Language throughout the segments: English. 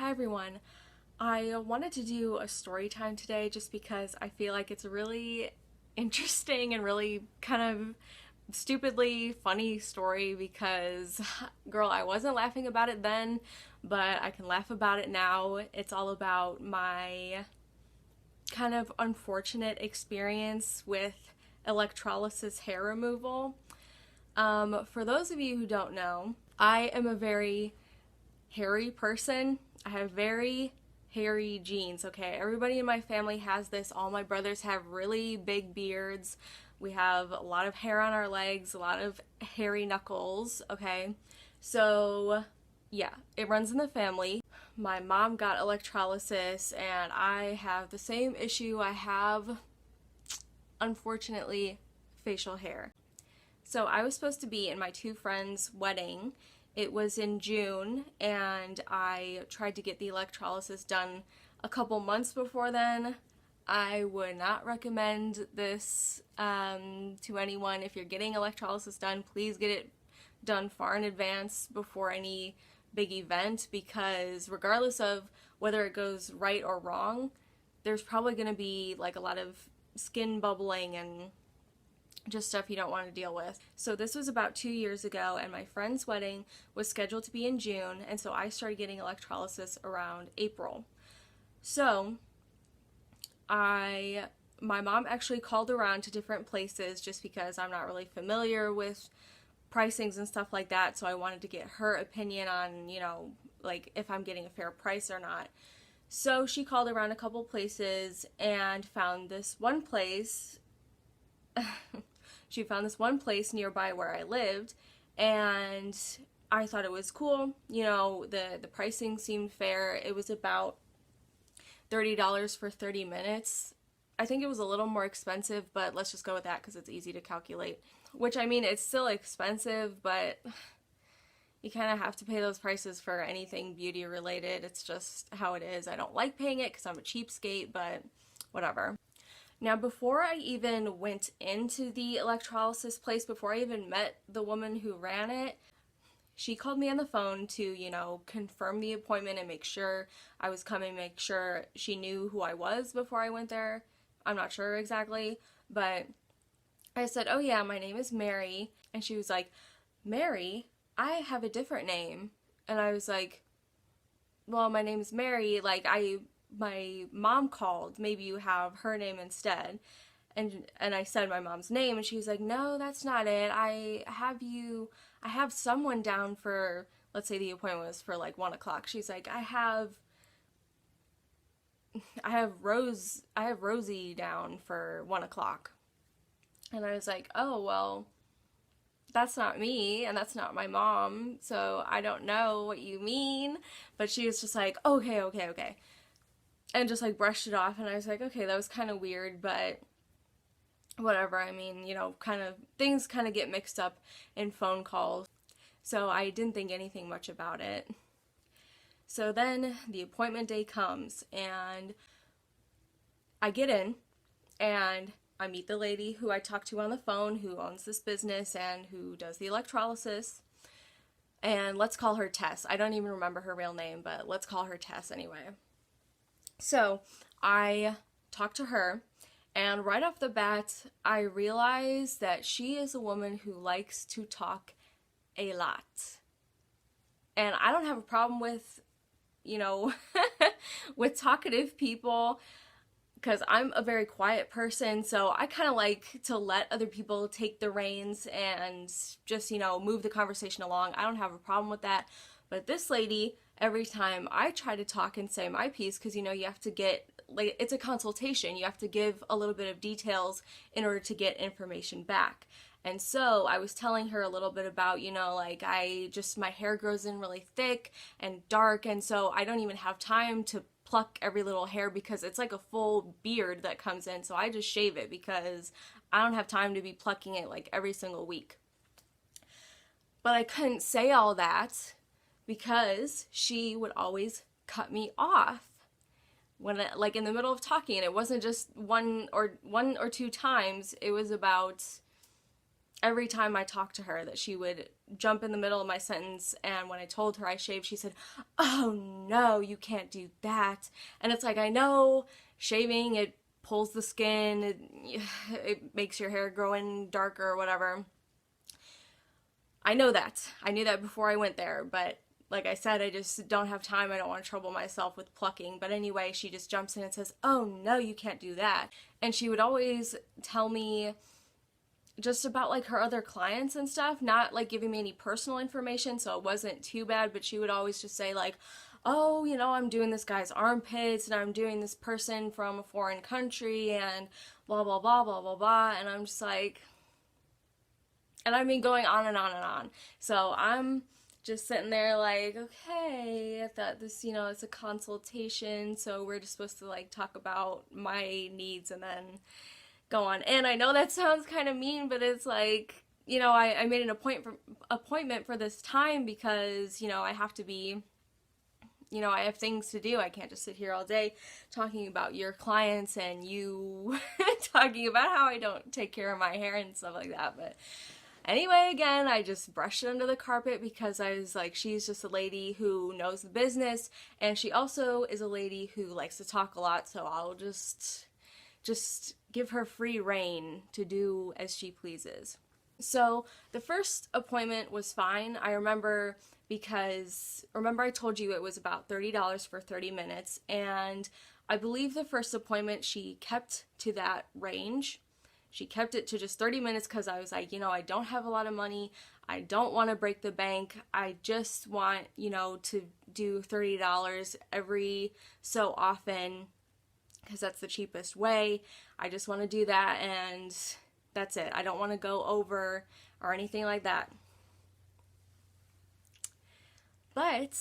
Hi everyone. I wanted to do a story time today just because I feel like it's a really interesting and really kind of stupidly funny story because, girl, I wasn't laughing about it then, but I can laugh about it now. It's all about my kind of unfortunate experience with electrolysis hair removal. For those of you who don't know, I am a very hairy person. I have very hairy genes, okay? Everybody in my family has this. All my brothers have really big beards. We have a lot of hair on our legs, a lot of hairy knuckles, okay? So, yeah, it runs in the family. My mom got electrolysis, and I have the same issue. I have, unfortunately, facial hair. So I was supposed to be in my two friends' wedding. It was in June, and I tried to get the electrolysis done a couple months before then. I would not recommend this to anyone. If you're getting electrolysis done, please get it done far in advance before any big event, because regardless of whether it goes right or wrong, there's probably going to be like a lot of skin bubbling and just stuff you don't want to deal with. So this was about 2 years ago, and my friend's wedding was scheduled to be in June, and so I started getting electrolysis around April. So my mom actually called around to different places just because I'm not really familiar with pricings and stuff like that, so I wanted to get her opinion on, like if I'm getting a fair price or not. So she called around a couple places and found this one place. She found this one place nearby where I lived, and I thought it was cool. The pricing seemed fair. It was about $30 for 30 minutes. I think it was a little more expensive, but let's just go with that because it's easy to calculate. Which, I mean, it's still expensive, but you kind of have to pay those prices for anything beauty related. It's just how it is. I don't like paying it because I'm a cheapskate, but whatever. Now, before I even went into the electrolysis place, before I even met the woman who ran it, she called me on the phone to, confirm the appointment and make sure I was coming, make sure she knew who I was before I went there. I'm not sure exactly, but I said, "Oh yeah, my name is Mary." And she was like, "Mary? I have a different name." And I was like, "Well, my name is Mary. My mom called. Maybe you have her name instead." And I said my mom's name, and she was like, "No, that's not it. I have someone down for, let's say the appointment was for like 1 o'clock. She's like, I have Rosie down for 1 o'clock." And I was like, "Oh, well, that's not me, and that's not my mom, so I don't know what you mean." But she was just like, "Okay, okay, okay." And just like brushed it off, and I was like, okay, that was kind of weird, but whatever. I mean, kind of things kind of get mixed up in phone calls, so I didn't think anything much about it. So then the appointment day comes, and I get in, and I meet the lady who I talked to on the phone, who owns this business and who does the electrolysis. And let's call her Tess. I don't even remember her real name, but let's call her Tess anyway. So I talked to her, and right off the bat, I realized that she is a woman who likes to talk a lot. And I don't have a problem with, with talkative people, because I'm a very quiet person, so I kind of like to let other people take the reins and just, move the conversation along. I don't have a problem with that. But this lady, every time I try to talk and say my piece, because, you have to get, like, it's a consultation. You have to give a little bit of details in order to get information back. And so I was telling her a little bit about, my hair grows in really thick and dark, and so I don't even have time to pluck every little hair because it's like a full beard that comes in, so I just shave it because I don't have time to be plucking it like every single week. But I couldn't say all that because she would always cut me off when like in the middle of talking, and it wasn't just one or two times. It was about every time I talked to her that she would jump in the middle of my sentence, and when I told her I shaved, she said, "Oh no, you can't do that." And it's like, I know shaving, it pulls the skin, it makes your hair grow in darker or whatever. I know that. I knew that before I went there, but like I said, I just don't have time. I don't want to trouble myself with plucking. But anyway, she just jumps in and says, "Oh no, you can't do that." And she would always tell me just about like her other clients and stuff, not like giving me any personal information, so it wasn't too bad, but she would always just say like, "Oh, I'm doing this guy's armpits, and I'm doing this person from a foreign country, and blah blah blah blah blah blah." And I'm just like, and I mean, going on and on and on. So I'm just sitting there like, okay, I thought this, it's a consultation, so we're just supposed to like talk about my needs and then go on. And I know that sounds kind of mean, but it's like, I made an appointment for this time because, I have to be, I have things to do. I can't just sit here all day talking about your clients and you talking about how I don't take care of my hair and stuff like that. But anyway, again, I just brushed it under the carpet because I was like, she's just a lady who knows the business, and she also is a lady who likes to talk a lot, so I'll just give her free reign to do as she pleases. So the first appointment was fine. I remember I told you it was about $30 for 30 minutes, and I believe the first appointment she kept to that range. She kept it to just 30 minutes because I was like, I don't have a lot of money. I don't want to break the bank. I just want, to do $30 every so often because that's the cheapest way. I just want to do that, and that's it. I don't want to go over or anything like that. But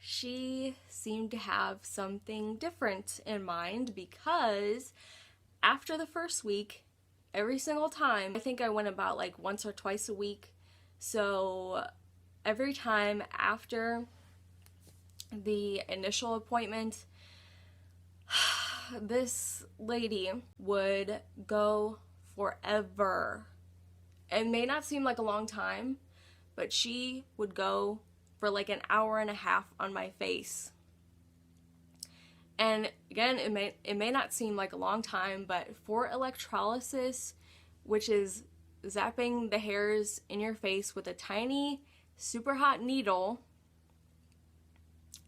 she seemed to have something different in mind because after the first week, every single time, I think I went about like once or twice a week. So every time after the initial appointment, this lady would go forever. It may not seem like a long time, but she would go for like an hour and a half on my face. And again, it may not seem like a long time, but for electrolysis, which is zapping the hairs in your face with a tiny, super hot needle,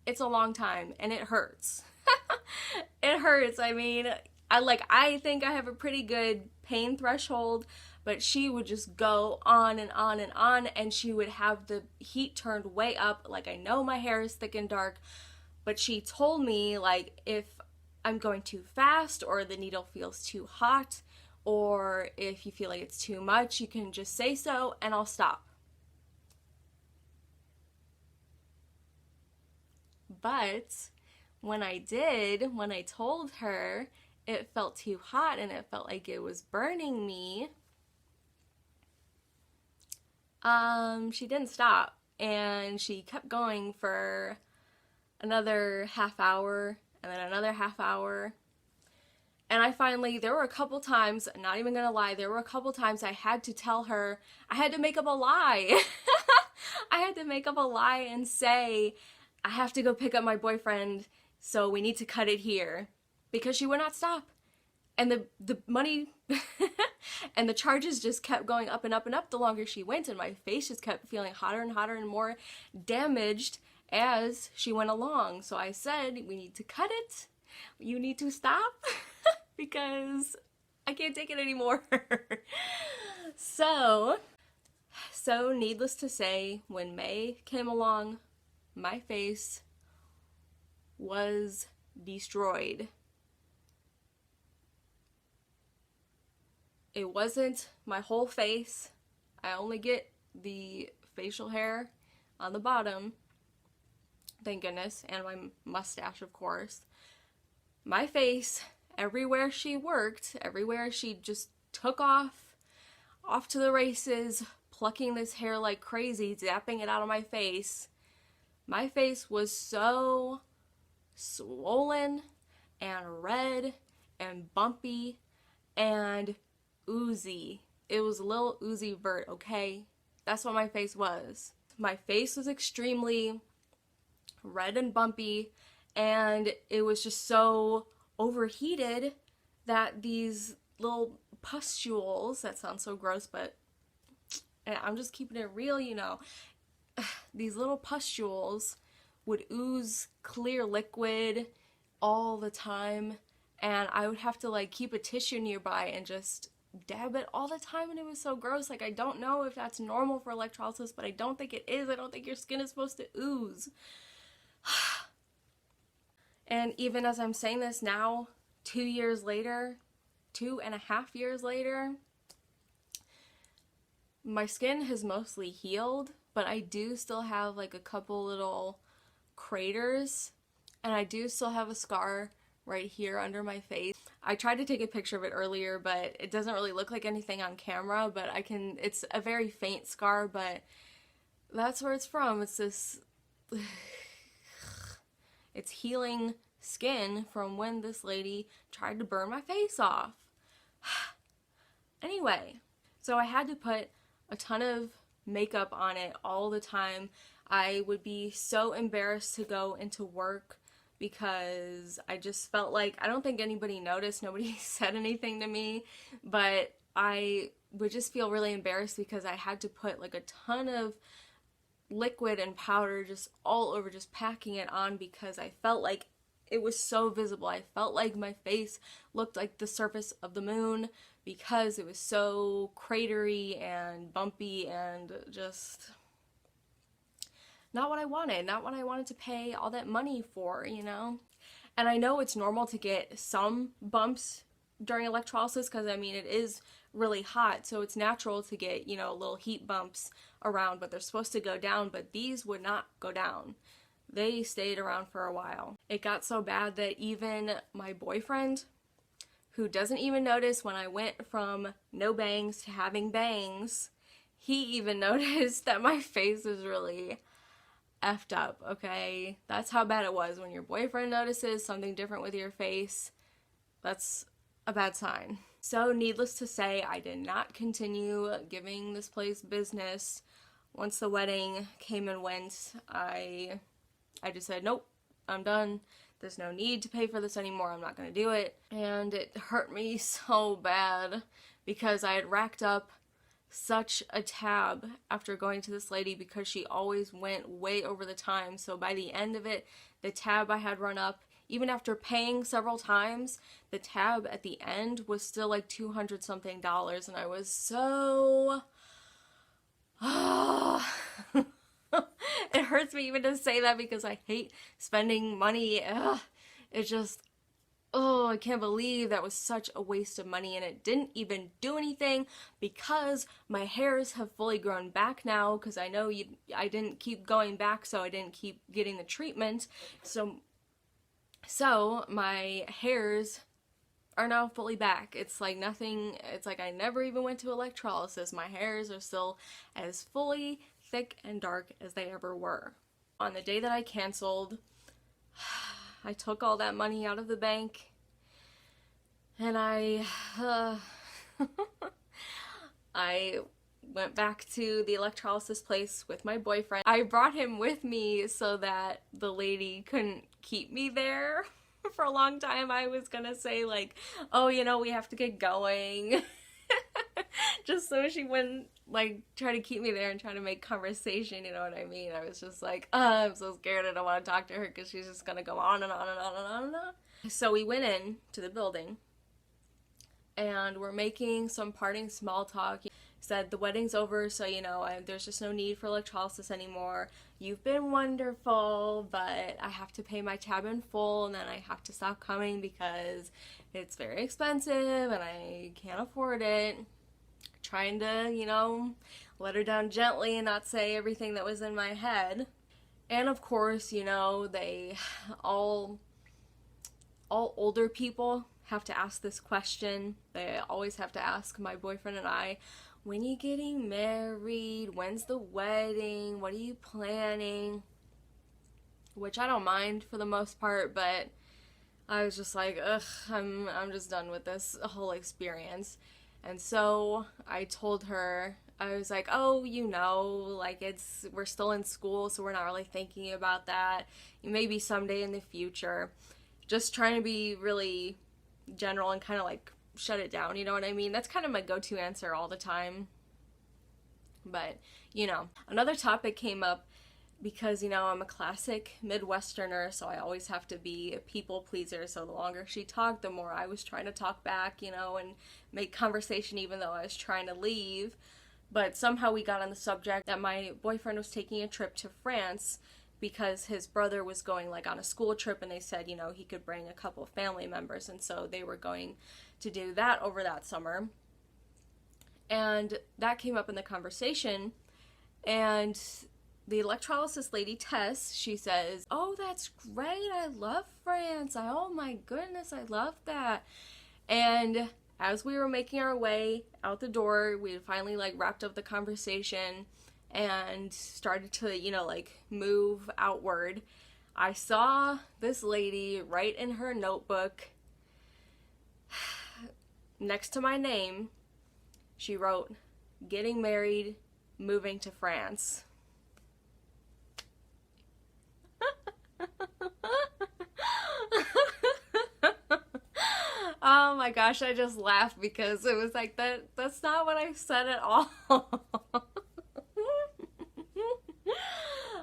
it's a long time, and it hurts. It hurts. I mean, I think I have a pretty good pain threshold, but she would just go on and on and on, and she would have the heat turned way up. Like, I know my hair is thick and dark, but she told me, like, if I'm going too fast or the needle feels too hot, or if you feel like it's too much, you can just say so and I'll stop. But when I told her it felt too hot and it felt like it was burning me, she didn't stop, and she kept going for another half hour and then another half hour. And there were a couple times, not even gonna lie, there were a couple times I had to tell her, I had to make up a lie. I had to make up a lie and say, I have to go pick up my boyfriend, so we need to cut it here. Because she would not stop. And the money and the charges just kept going up and up and up the longer she went, and my face just kept feeling hotter and hotter and more damaged as she went along. So I said, we need to cut it. You need to stop because I can't take it anymore. So needless to say, when May came along, my face was destroyed. It wasn't my whole face. I only get the facial hair on the bottom, thank goodness, and my mustache, of course. My face, everywhere she worked, everywhere she just took off to the races, plucking this hair like crazy, zapping it out of my face was so swollen and red and bumpy and oozy. it was Lil Uzi Vert, okay? That's what my face was. My face was extremely red and bumpy, and it was just so overheated that these little pustules, that sounds so gross, but I'm just keeping it real, you know, these little pustules would ooze clear liquid all the time, and I would have to like keep a tissue nearby and just dab it all the time, and it was so gross. Like, I don't know if that's normal for electrolysis, but I don't think it is. I don't think your skin is supposed to ooze. And even as I'm saying this now, 2.5 years later, my skin has mostly healed, but I do still have like a couple little craters, and I do still have a scar right here under my face. I tried to take a picture of it earlier, but it doesn't really look like anything on camera, but it's a very faint scar, but that's where it's from. It's this, it's healing skin from when this lady tried to burn my face off. Anyway, so I had to put a ton of makeup on it all the time. I would be so embarrassed to go into work because I just felt like, I don't think anybody noticed, nobody said anything to me, but I would just feel really embarrassed because I had to put like a ton of liquid and powder just all over, just packing it on, because I felt like it was so visible. I felt like my face looked like the surface of the moon because it was so cratery and bumpy and just not what I wanted, not what I wanted to pay all that money for, you know? And I know it's normal to get some bumps during electrolysis because, I mean, it is really hot, so it's natural to get, you know, little heat bumps around, but they're supposed to go down, but these would not go down. They stayed around for a while. It got so bad that even my boyfriend, who doesn't even notice when I went from no bangs to having bangs, he even noticed that my face was really effed up, okay? That's how bad it was. When your boyfriend notices something different with your face, that's a bad sign. So needless to say, I did not continue giving this place business. Once the wedding came and went, I just said, nope, I'm done. There's no need to pay for this anymore. I'm not going to do it. And it hurt me so bad because I had racked up such a tab after going to this lady because she always went way over the time. So by the end of it, the tab I had run up, even after paying several times, the tab at the end was still like $200 something, and I was so it hurts me even to say that because I hate spending money. It just, I can't believe that was such a waste of money, and it didn't even do anything because my hairs have fully grown back now, because I know I didn't keep going back, so I didn't keep getting the treatment. So my hairs are now fully back. It's like nothing, it's like I never even went to electrolysis. My hairs are still as fully thick and dark as they ever were. On the day that I canceled, I took all that money out of the bank, and I went back to the electrolysis place with my boyfriend. I brought him with me so that the lady couldn't keep me there for a long time. I was gonna say like, oh, you know, we have to get going. Just so she wouldn't like try to keep me there and try to make conversation, you know what I mean? I was just like, I'm so scared. I don't want to talk to her because she's just gonna go on and on and on and on and on. So we went in to the building and we're making some parting small talk. Said the wedding's over, so you know, there's just no need for electrolysis anymore. You've been wonderful, but I have to pay my tab in full, and then I have to stop coming because it's very expensive and I can't afford it. Trying to, you know, let her down gently and not say everything that was in my head. And of course, you know, all older people have to ask this question. They always have to ask my boyfriend and I, when are you getting married? When's the wedding? What are you planning? Which I don't mind for the most part, but I was just like, ugh, I'm just done with this whole experience. And so I told her, I was like, oh, like we're still in school, so we're not really thinking about that. Maybe someday in the future. Just trying to be really general and kind of like shut it down, you know what I mean? That's kind of my go-to answer all the time. But, another topic came up because, I'm a classic Midwesterner, so I always have to be a people pleaser. So the longer she talked, the more I was trying to talk back, and make conversation even though I was trying to leave. But somehow we got on the subject that my boyfriend was taking a trip to France because his brother was going like on a school trip, and they said, he could bring a couple of family members, and so they were going to do that over that summer. And that came up in the conversation, and the electrolysis lady, Tess, she says, oh, that's great, I love France, oh my goodness, I love that. And as we were making our way out the door, we had finally like wrapped up the conversation and started to, move outward. I saw this lady write in her notebook next to my name. She wrote, getting married, moving to France. Oh my gosh, I just laughed because it was like, that's not what I said at all.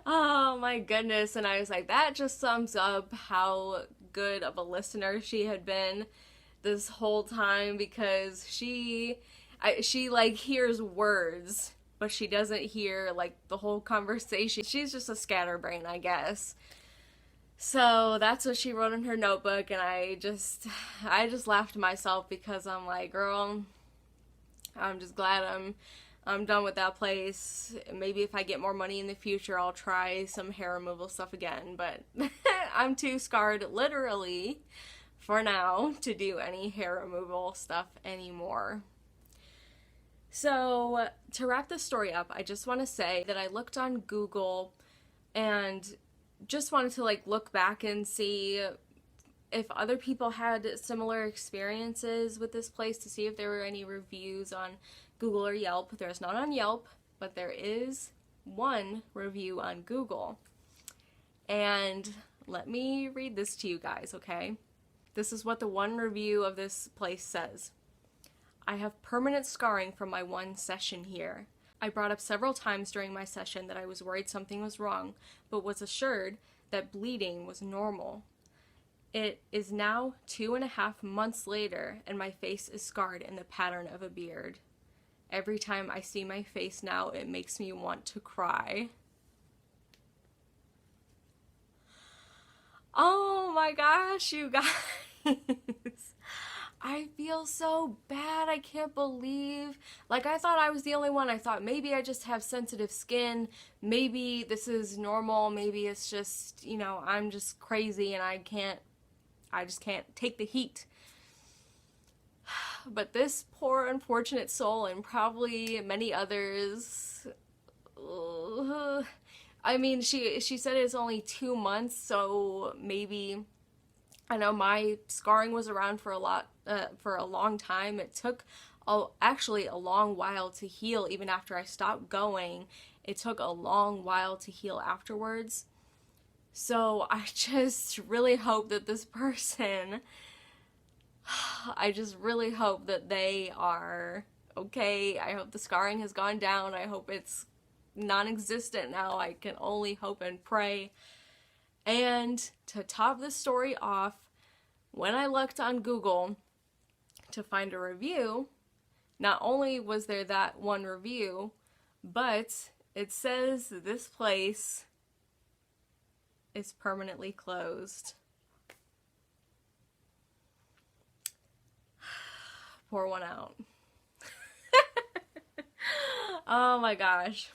Oh my goodness. And I was like, that just sums up how good of a listener she had been this whole time, because she like hears words, but she doesn't hear like the whole conversation. She's just a scatterbrain, I guess. So that's what she wrote in her notebook, and I just laughed to myself because I'm like, girl, I'm just glad I'm done with that place. Maybe if I get more money in the future, I'll try some hair removal stuff again, but I'm too scarred, literally, for now, to do any hair removal stuff anymore. So, to wrap this story up, I just want to say that I looked on Google and just wanted to like look back and see if other people had similar experiences with this place, to see if there were any reviews on Google or Yelp. There's none on Yelp, but there is one review on Google. And let me read this to you guys, okay? This is what the one review of this place says. I have permanent scarring from my one session here. I brought up several times during my session that I was worried something was wrong, but was assured that bleeding was normal. It is now 2.5 months later, and my face is scarred in the pattern of a beard. Every time I see my face now, it makes me want to cry. Oh my gosh, you guys. I feel so bad. I can't believe. Like, I thought I was the only one. I thought maybe I just have sensitive skin. Maybe this is normal. Maybe it's just, I'm just crazy and I just can't take the heat. But this poor unfortunate soul, and probably many others, I mean, she said it's only 2 months, so maybe, I know my scarring was around for a long time. It took actually a long while to heal. Even after I stopped going, it took a long while to heal afterwards. So I just really hope that this person, I just really hope that they are okay. I hope the scarring has gone down. I hope it's non-existent now. I can only hope and pray. And to top this story off, when I looked on Google to find a review, not only was there that one review, but it says this place is permanently closed. Pour one out. Oh my gosh.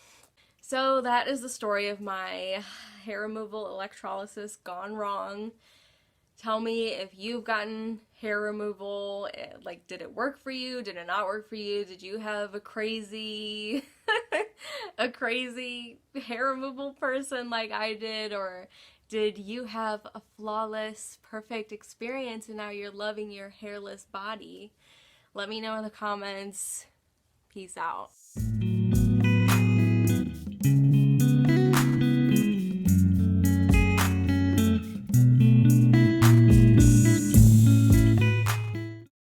So that is the story of my hair removal electrolysis gone wrong. Tell me if you've gotten hair removal. Like, did it work for you? Did it not work for you? Did you have a crazy hair removal person like I did? Or did you have a flawless, perfect experience and now you're loving your hairless body? Let me know in the comments. Peace out.